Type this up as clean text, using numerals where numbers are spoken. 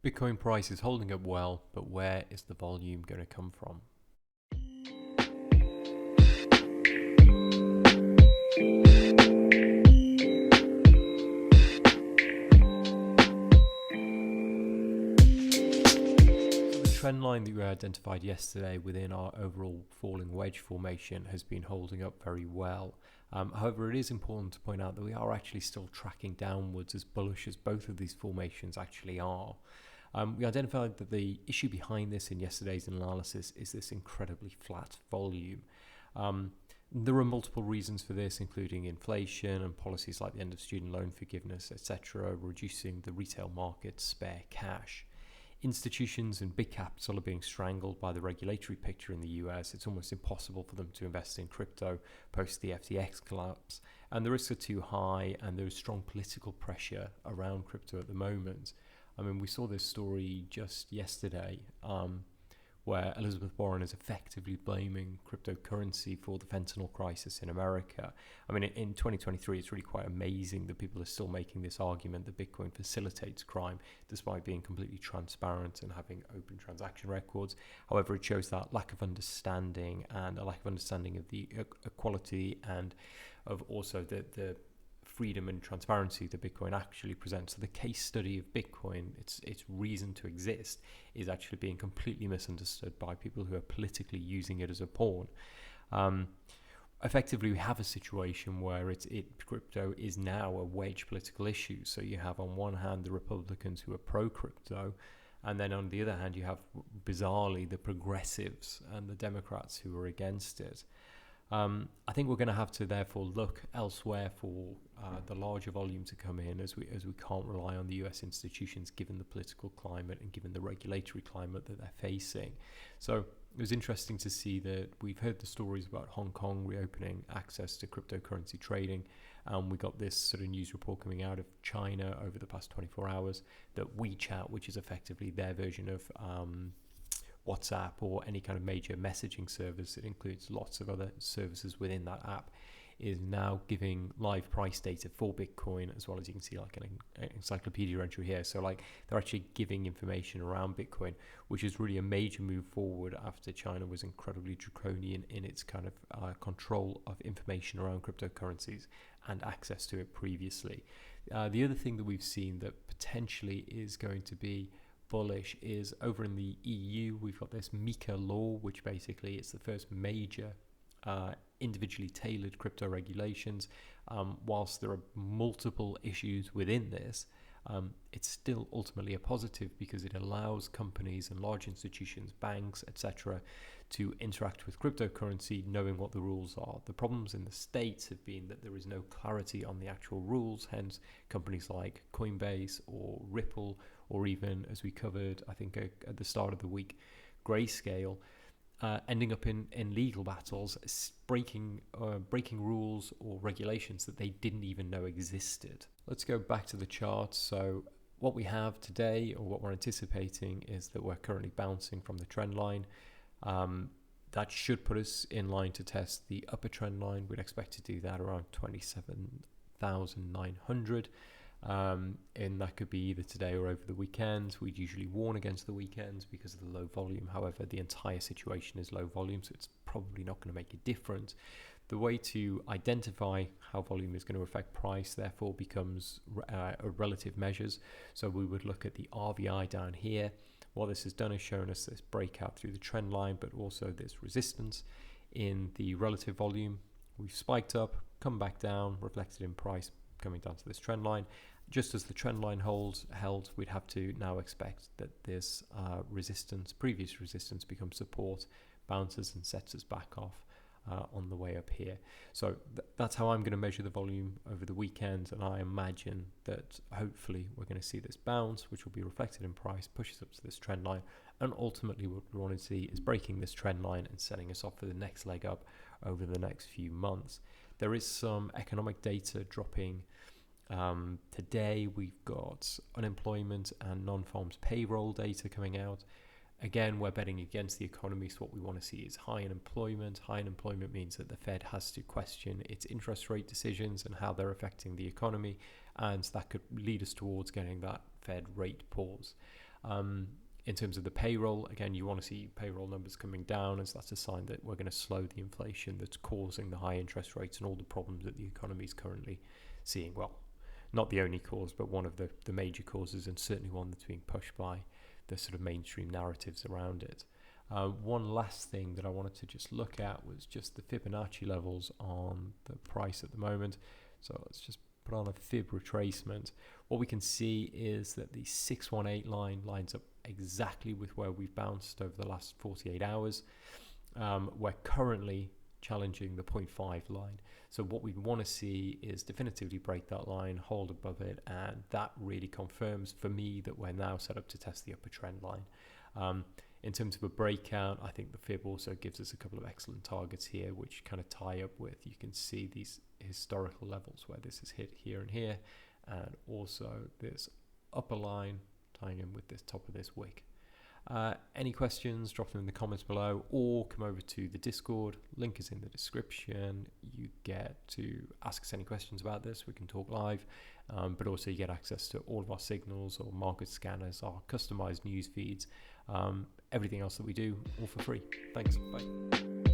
Bitcoin price is holding up well, but where is the volume going to come from? The trend line that we identified yesterday within our overall falling wedge formation has been holding up very well. However, it is important to point out that we are actually still tracking downwards, as bullish as both of these formations actually are. We identified that the issue behind this in yesterday's analysis is this incredibly flat volume. There are multiple reasons for this, including inflation and policies like the end of student loan forgiveness, etc., reducing the retail market's spare cash. Institutions and big capital are being strangled by the regulatory picture in the US. It's almost impossible for them to invest in crypto post the FTX collapse, and the risks are too high, and there's strong political pressure around crypto at the moment. I mean, we saw this story just yesterday where Elizabeth Warren is effectively blaming cryptocurrency for the fentanyl crisis in America. I mean, in 2023, it's really quite amazing that people are still making this argument that Bitcoin facilitates crime, despite being completely transparent and having open transaction records. However, it shows that lack of understanding and a lack of understanding of the equality and of also the freedom and transparency that Bitcoin actually presents. So the case study of Bitcoin, its reason to exist, is actually being completely misunderstood by people who are politically using it as a pawn. Effectively, we have a situation where crypto is now a wedge political issue. So you have on one hand the Republicans who are pro-crypto, and then on the other hand you have, bizarrely, the progressives and the Democrats who are against it. I think we're going to have to therefore look elsewhere for the larger volume to come in, as we can't rely on the US institutions given the political climate and given the regulatory climate that they're facing. So it was interesting to see that we've heard the stories about Hong Kong reopening access to cryptocurrency trading. We got this sort of news report coming out of China over the past 24 hours that WeChat, which is effectively their version of WhatsApp or any kind of major messaging service, it includes lots of other services within that app, is now giving live price data for Bitcoin, as well as you can see like an encyclopedia entry here. So like they're actually giving information around Bitcoin, which is really a major move forward after China was incredibly draconian in its kind of control of information around cryptocurrencies and access to it previously. The other thing that we've seen that potentially is going to be bullish is over in the EU. We've got this MiCA law, which basically is the first major individually tailored crypto regulations. Whilst there are multiple issues within this, it's still ultimately a positive because it allows companies and large institutions, banks, etc., to interact with cryptocurrency knowing what the rules are. The problems in the States have been that there is no clarity on the actual rules, hence companies like Coinbase or Ripple, or even, as we covered, I think at the start of the week, Grayscale, ending up in legal battles, breaking rules or regulations that they didn't even know existed. Let's go back to the chart. So what we have today, or what we're anticipating, is that we're currently bouncing from the trend line. That should put us in line to test the upper trend line. We'd expect to do that around 27,900. And that could be either today or over the weekend. We'd usually warn against the weekends because of the low volume. However, the entire situation is low volume, so it's probably not going to make a difference. The way to identify how volume is going to affect price, therefore, becomes relative measures. So we would look at the RVI down here. What this has done is shown us this breakout through the trend line, but also this resistance in the relative volume. We've spiked up, come back down, reflected in price, coming down to this trend line. Just as the trend line held, we'd have to now expect that this previous resistance becomes support, bounces and sets us back off on the way up here. So that's how I'm going to measure the volume over the weekend, and I imagine that hopefully we're going to see this bounce, which will be reflected in price, pushes up to this trend line, and ultimately what we want to see is breaking this trend line and setting us off for the next leg up over the next few months. There is some economic data dropping today. We've got unemployment and non-farms payroll data coming out. Again, we're betting against the economy, so what we want to see is high unemployment. High unemployment means that the Fed has to question its interest rate decisions and how they're affecting the economy, and that could lead us towards getting that Fed rate pause. In terms of the payroll, again, you want to see payroll numbers coming down, as that's a sign that we're going to slow the inflation that's causing the high interest rates and all the problems that the economy is currently seeing. Well, not the only cause, but one of the major causes, and certainly one that's being pushed by the sort of mainstream narratives around it. One last thing that I wanted to just look at was just the Fibonacci levels on the price at the moment. So let's just put on a fib retracement. What we can see is that the 618 line lines up exactly with where we've bounced over the last 48 hours. We're currently challenging the 0.5 line. So what we want to see is definitively break that line, hold above it, and that really confirms for me that we're now set up to test the upper trend line. In terms of a breakout, I think the fib also gives us a couple of excellent targets here, which kind of tie up with, you can see these historical levels where this is hit here and here, and also this upper line tying in with this top of this wick. Any questions, drop them in the comments below, or come over to the Discord. Link is in the description. You get to ask us any questions about this. We can talk live, but also you get access to all of our signals or market scanners, our customized news feeds, everything else that we do, all for free. Thanks. Bye.